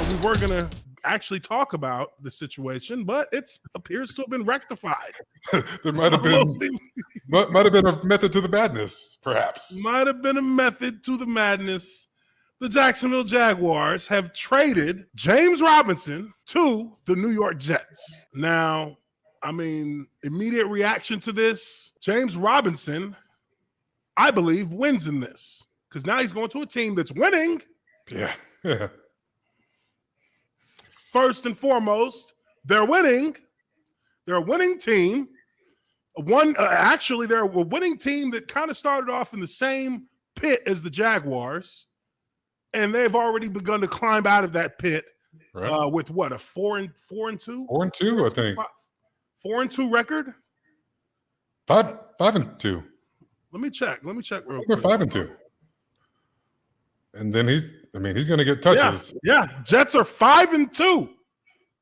we were going to actually talk about the situation, but it appears to have been rectified. There might have been a method to the madness, perhaps. Might have been a method to the madness. The Jacksonville Jaguars have traded James Robinson to the New York Jets. Now, I mean, immediate reaction to this, James Robinson, I believe, wins in this because now he's going to a team that's winning. Yeah. First and foremost, they're winning. They're a winning team. Actually, they're a winning team that kind of started off in the same pit as the Jaguars, and they've already begun to climb out of that pit with what, a 4-2? 4-2, I think. 4-2 record. 5-2. Let me check real quick. We're 5-2. And then he's going to get touches. Yeah. Jets are 5-2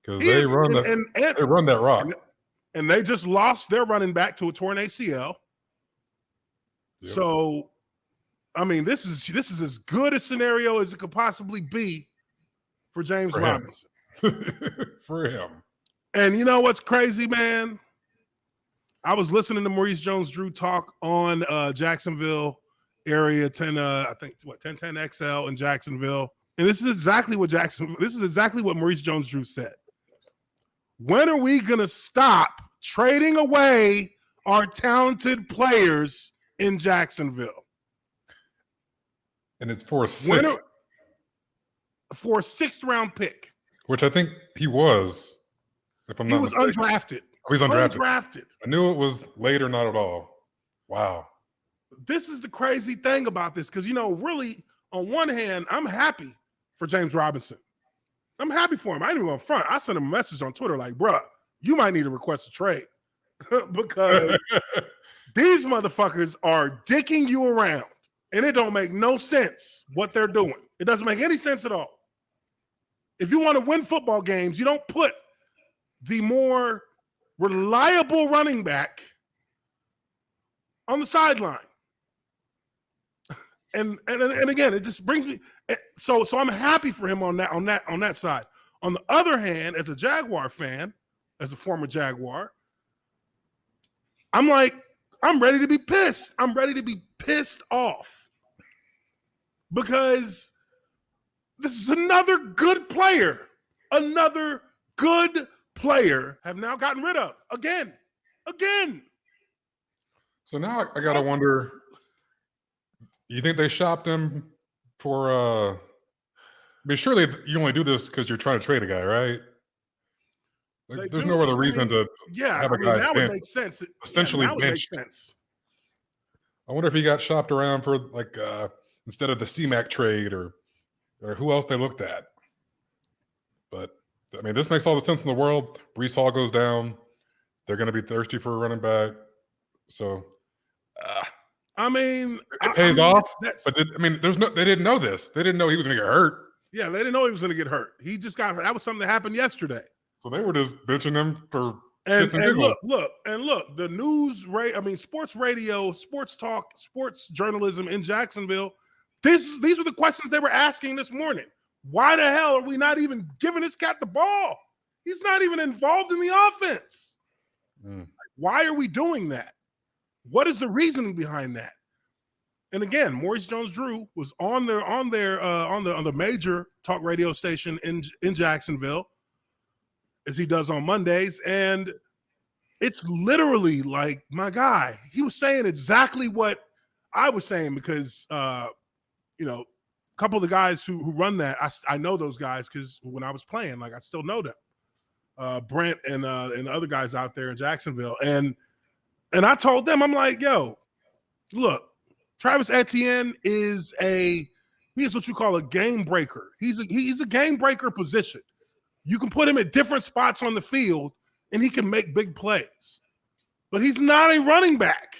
because they run that rock, and they just lost their running back to a torn ACL. Yep. So, I mean, this is as good a scenario as it could possibly be for James Robinson. For him. And you know what's crazy, man? I was listening to Maurice Jones-Drew talk on Jacksonville area 1010 XL in Jacksonville. And this is exactly what Maurice Jones-Drew said. When are we going to stop trading away our talented players in Jacksonville? And it's for a sixth round pick. Which I think he was, if I'm not mistaken. He was undrafted. Oh, he's undrafted. I knew it was late or not at all. Wow. This is the crazy thing about this because, really, on one hand, I'm happy for James Robinson. I'm happy for him. I ain't even going front. I sent him a message on Twitter like, bruh, you might need to request a trade because these motherfuckers are dicking you around and it don't make no sense what they're doing. It doesn't make any sense at all. If you want to win football games, you don't put the more reliable running back on the sideline. And again, it just brings me so I'm happy for him on that side. On the other hand, as a Jaguar fan, as a former Jaguar, I'm ready to be pissed. I'm ready to be pissed off because this is another good player. Another good player have now gotten rid of again. So now I gotta wonder. You think they shopped him for? Surely you only do this because you're trying to trade a guy, right? There's no other reason to have a guy. That would make sense. Essentially benched. Make sense. I wonder if he got shopped around for instead of the C-Mac trade or who else they looked at. But I mean, this makes all the sense in the world. Breece Hall goes down. They're going to be thirsty for a running back. So, it pays off. But they didn't know this. They didn't know he was going to get hurt. Yeah, they didn't know he was going to get hurt. He just got hurt. That was something that happened yesterday. So they were just benching him for. And look, the sports radio, sports talk, sports journalism in Jacksonville. These were the questions they were asking this morning. Why the hell are we not even giving this cat the ball? He's not even involved in the offense. Why are we doing that? What is the reasoning behind that? And again, Maurice Jones-Drew was on the major talk radio station in Jacksonville, as he does on Mondays, and it's literally like, my guy, he was saying exactly what I was saying because a couple of the guys who run that, I know those guys because when I was playing, I still know them. Brent and the other guys out there in Jacksonville. And I told them, I'm like, yo, look, Travis Etienne is what you call a game breaker. He's a game breaker position. You can put him at different spots on the field and he can make big plays. But he's not a running back.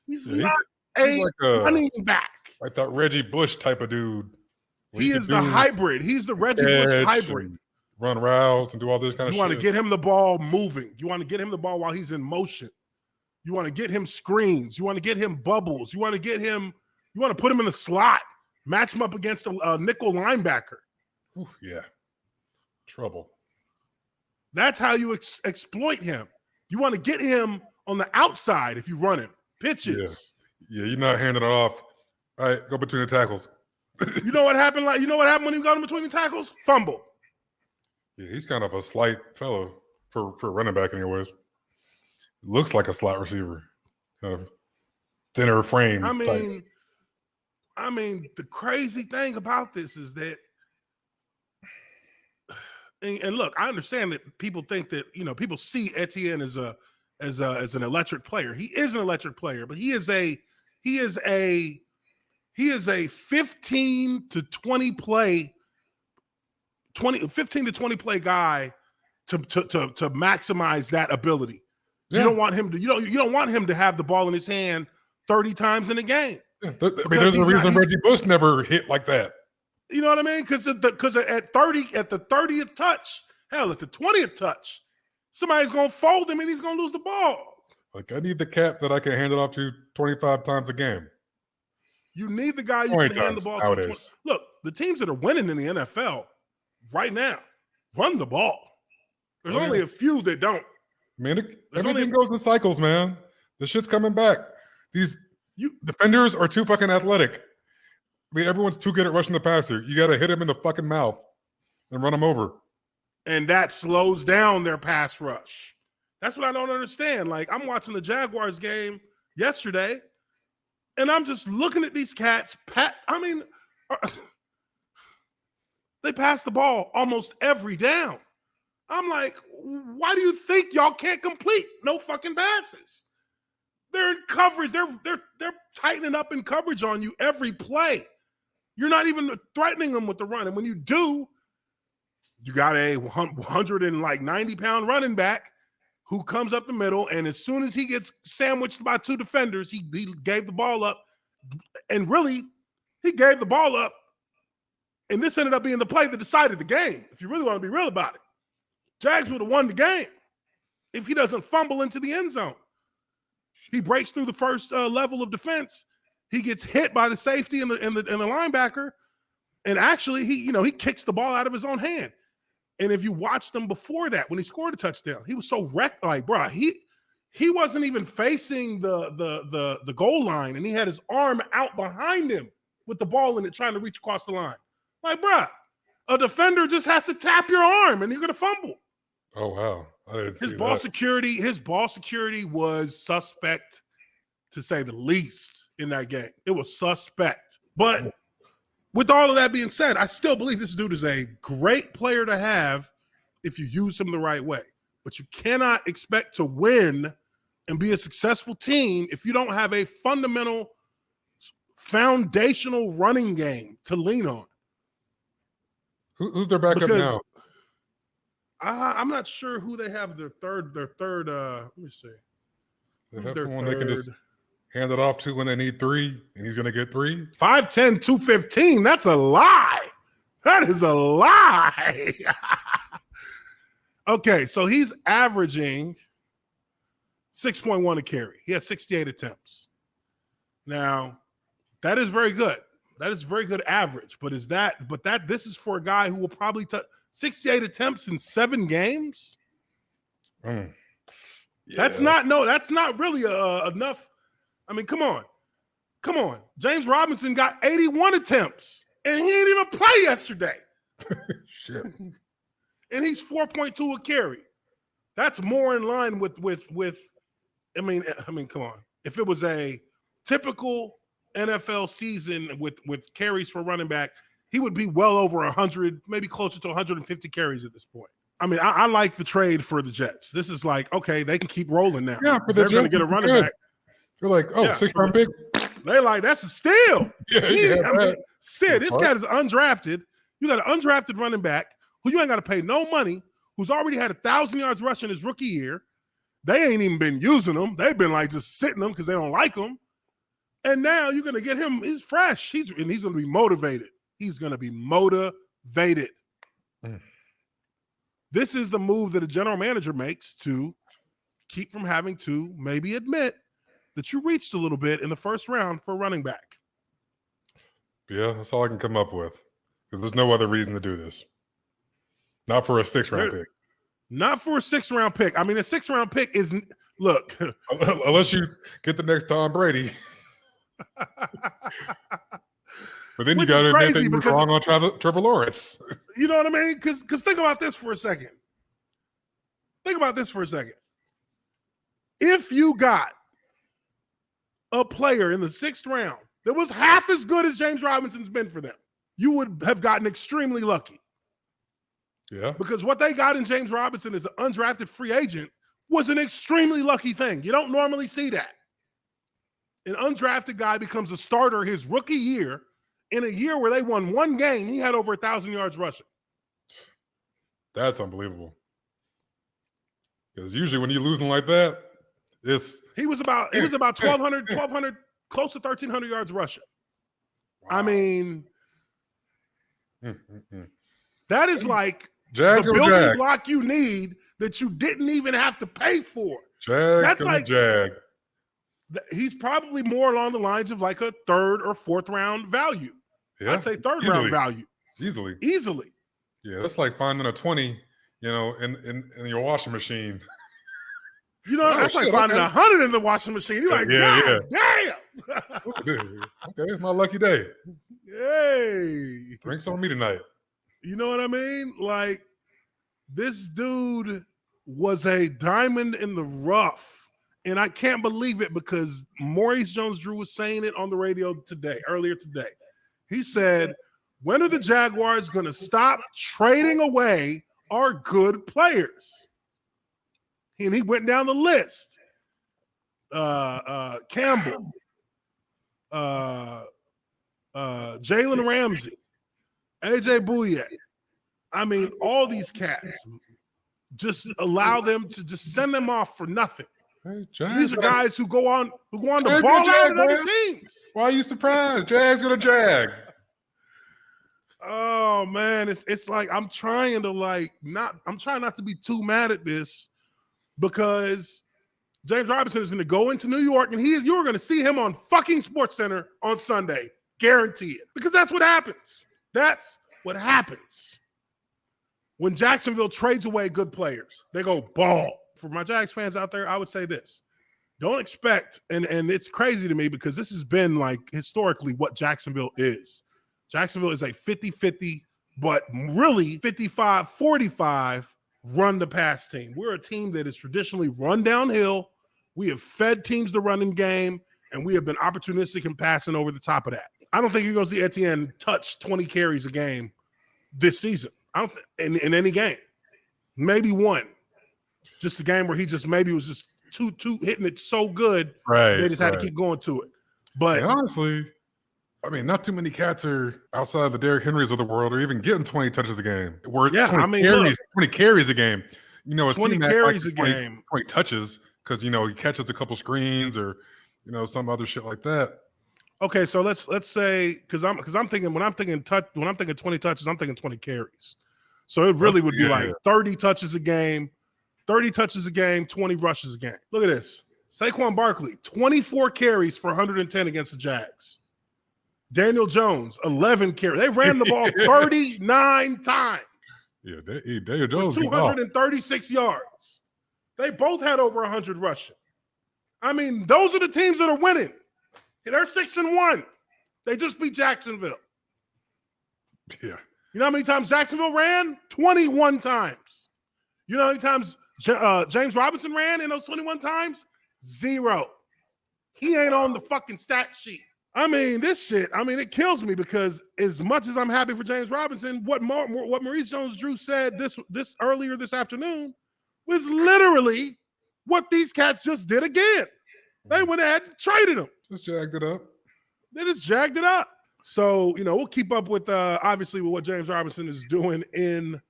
He's not a running back. Like that Reggie Bush type of dude. He is the hybrid. He's the Reggie Bush hybrid. Run routes and do all this kind of shit. You want to get him the ball moving. You want to get him the ball while he's in motion. You want to get him screens. You want to get him bubbles. You want to put him in the slot. Match him up against a nickel linebacker. Ooh, yeah. Trouble. That's how you exploit him. You want to get him on the outside if you run him. Pitches. Yeah, you're not handing it off. All right, go between the tackles. You know what happened? You know what happened when he got him between the tackles? Fumble. Yeah, he's kind of a slight fellow for running back, anyways. Looks like a slot receiver, kind of thinner frame. I mean, the crazy thing about this is that, and look, I understand that people think that people see Etienne as an electric player. He is an electric player, but he is a 15 to 20 play guy to maximize that ability. Yeah. You don't want him to you don't want him to have the ball in his hand 30 times in a game. Yeah. There's a reason Reggie Bush never hit like that. You know what I mean? Because at the 30th touch, hell, at the 20th touch, somebody's gonna fold him and he's gonna lose the ball. Like, I need the cat that I can hand it off to 25 times a game. You need the guy you can hand the ball to. Look, the teams that are winning in the NFL right now run the ball. There's only a few that don't. Man, everything goes in cycles, man. The shit's coming back. These defenders are too fucking athletic. I mean, everyone's too good at rushing the passer. You got to hit him in the fucking mouth and run him over. And that slows down their pass rush. That's what I don't understand. Like, I'm watching the Jaguars game yesterday, and I'm just looking at these cats. They pass the ball almost every down. I'm like, why do you think y'all can't complete no fucking passes? They're in coverage. They're tightening up in coverage on you every play. You're not even threatening them with the run. And when you do, you got a 190-pound running back who comes up the middle, and as soon as he gets sandwiched by two defenders, he gave the ball up. And really, he gave the ball up, and this ended up being the play that decided the game, if you really want to be real about it. Jags would have won the game if he doesn't fumble into the end zone. He breaks through the first level of defense. He gets hit by the safety and the linebacker, and actually he kicks the ball out of his own hand. And if you watched him before that, when he scored a touchdown, he was so wrecked. Like, bro, he wasn't even facing the goal line, and he had his arm out behind him with the ball in it, trying to reach across the line. Like, bro, a defender just has to tap your arm, and you're gonna fumble. Oh wow! His ball security was suspect, to say the least, in that game. It was suspect. But with all of that being said, I still believe this dude is a great player to have if you use him the right way. But you cannot expect to win and be a successful team if you don't have a foundational running game to lean on. Who's their backup now? I'm not sure who they have their third. Let me see. They have someone they can just hand it off to when they need 3, and he's going to get 3. 5'10", 215. That's a lie. That is a lie. Okay, so he's averaging 6.1 a carry. He has 68 attempts. Now, that is very good. That is very good average. But this is for a guy who will probably 68 attempts in 7 games. Yeah. That's not really enough. I mean, come on. James Robinson got 81 attempts, and he didn't even play yesterday. Shit. And he's 4.2 a carry. That's more in line with. I mean, come on. If it was a typical NFL season with carries for running back, he would be well over 100, maybe closer to 150 carries at this point. I mean, I like the trade for the Jets. This is like, okay, they can keep rolling now. Yeah, they're going to get a running back. They're like, 6-round pick. They like, that's a steal. Sid, this cat is undrafted. You got an undrafted running back who you ain't got to pay no money, who's already had 1,000 yards rushing his rookie year. They ain't even been using him. They've been like just sitting him because they don't like him. And now you're going to get him. He's fresh. He's going to be motivated. He's going to be motivated. This is the move that a general manager makes to keep from having to maybe admit that you reached a little bit in the first round for running back. Yeah, that's all I can come up with because there's no other reason to do this. Not for a 6th-round pick. Not for a 6th-round pick. I mean, a 6th-round pick is look. Unless you get the next Tom Brady. But then you got to admit that you were wrong on Trevor Lawrence. You know what I mean? Because think about this for a second. If you got a player in the 6th round that was half as good as James Robinson's been for them, you would have gotten extremely lucky. Yeah. Because what they got in James Robinson as an undrafted free agent was an extremely lucky thing. You don't normally see that. An undrafted guy becomes a starter his rookie year. In a year where they won 1 game, he had over 1,000 yards rushing. That's unbelievable. Because usually when you're losing like that, he was about 1,200, close to 1,300 yards rushing. Wow. I mean, that is like the building block you need that you didn't even have to pay for. That's like Jag. He's probably more along the lines of like a 3rd or 4th round value. Yeah, I'd say 3rd round value. Easily. Yeah, that's like finding a 20, in your washing machine. That's like finding 100 in the washing machine. You're like, damn. Okay, it's my lucky day. Hey. Drinks on me tonight. You know what I mean? Like, this dude was a diamond in the rough. And I can't believe it because Maurice Jones-Drew was saying it on the radio earlier today. He said, when are the Jaguars going to stop trading away our good players? And he went down the list. Campbell, Jalen Ramsey, AJ Bouye. I mean, all these cats. Just allow them to just send them off for nothing. Hey, these are guys who go on to ball out at other teams. Why are you surprised? Jag's gonna jag. Oh man, it's like I'm trying not to be too mad at this because James Robinson is going to go into New York and you're going to see him on fucking SportsCenter on Sunday, guarantee it, because that's what happens. That's what happens when Jacksonville trades away good players. They go ball. For my Jags fans out there, I would say this. Don't expect, and it's crazy to me because this has been like historically what Jacksonville is. Jacksonville is a 50-50, but really 55-45 run the pass team. We're a team that is traditionally run downhill. We have fed teams the running game, and we have been opportunistic in passing over the top of that. I don't think you're going to see Etienne touch 20 carries a game this season. I don't in any game. Maybe one. Just a game where he just maybe was just too hitting it so good, they just had to keep going to it. But and honestly, I mean, not too many cats are outside of the Derrick Henrys of the world or even getting 20 touches a game. 20 carries a game. It's 20 carries a game, 20 touches because he catches a couple screens or some other shit like that. Okay, so let's say because I'm thinking when I'm thinking 20 touches, I'm thinking 20 carries. So it really would be like 30 touches a game. 30 touches a game, 20 rushes a game. Look at this. Saquon Barkley, 24 carries for 110 against the Jags. Daniel Jones, 11 carries. They ran the ball 39 times. Yeah, Daniel Jones 236 yards. They both had over 100 rushing. I mean, those are the teams that are winning. They're 6-1. They just beat Jacksonville. Yeah. You know how many times Jacksonville ran? 21 times. You know how many times James Robinson ran in those 21 times? 0. He ain't on the fucking stat sheet. I mean, this shit, it kills me because as much as I'm happy for James Robinson, what Maurice Jones-Drew said this earlier this afternoon was literally what these cats just did again. They went ahead and traded him. Just jagged it up. They just jagged it up. So, we'll keep up with, obviously, with what James Robinson is doing in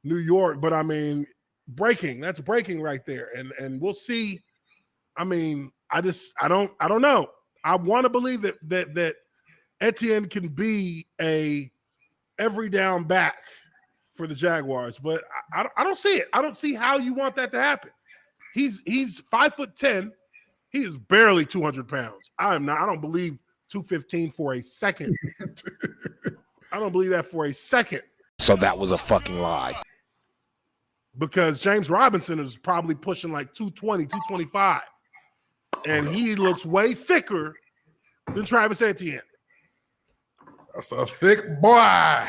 New York. But, that's breaking right there. And we'll see. I don't know. I want to believe that Etienne can be a every down back for the Jaguars, but I don't see it. I don't see how you want that to happen. He's 5'10". He is barely 200 pounds. I don't believe 215 for a second. I don't believe that for a second. So that was a fucking lie. because James Robinson is probably pushing like 220, 225. And he looks way thicker than Travis Etienne. That's a thick boy.